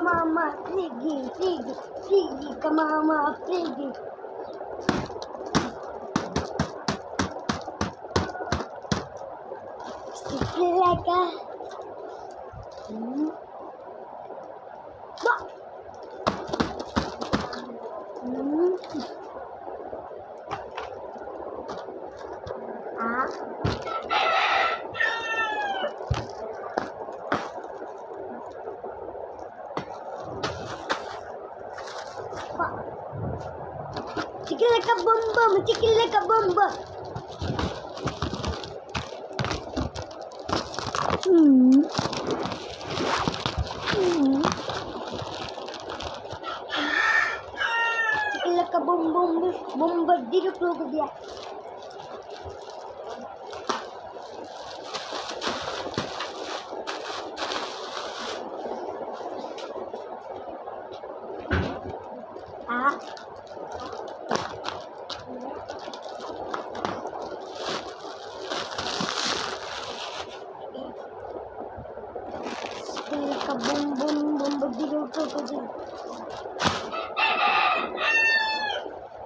Mama, Friggy, Mama, Friggy. Like a chicken like a bomb, chicken like a bomb. Chicken like a bomb, did you close the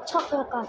chocolate card.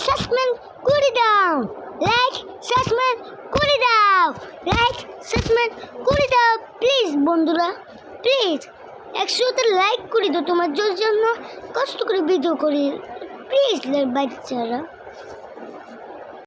Sussman, cool it down. Sussman, cool it down. Sussman, cool it down. Please, বন্ধুরা, please. 100তে like করে দাও, তোমার জন্য কষ্ট করে video করি, please বাচ্চারা।